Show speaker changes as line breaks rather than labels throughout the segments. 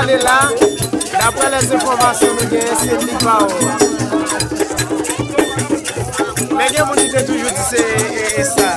regardez là, d'après les informations, nous avons c'est Libao. Mais il y a des gens qui toujours dit c'est ça.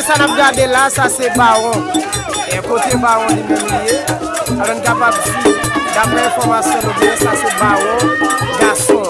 Ça n'a pas regardé là, ça c'est Baron. Et côté Baron, il est lié. Alors, on est capable de dire, d'après l'information, ça c'est Baron, garçon.